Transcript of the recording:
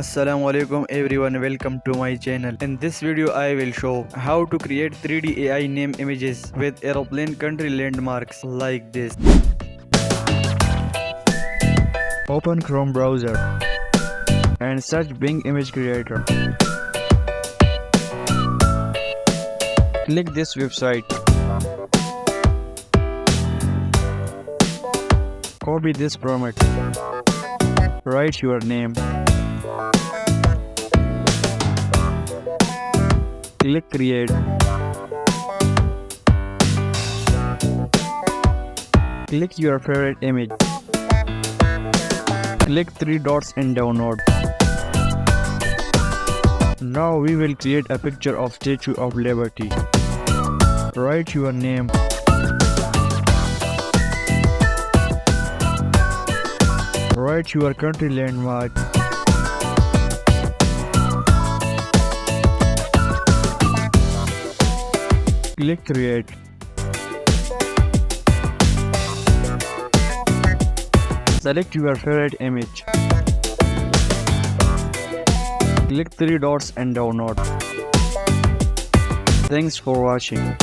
Assalamu alaikum everyone, welcome to my channel. In this video I will show how to create 3D AI name images with aeroplane country landmarks like this. Open Chrome browser and search Bing Image Creator. Click this website. Copy this prompt. Write your name. Click create. Click your favorite image. Click three dots and download. Now we will create a picture of Statue of Liberty. Write your name. Write your country landmark. Click create. Select your favorite image. Click three dots and download. Thanks for watching.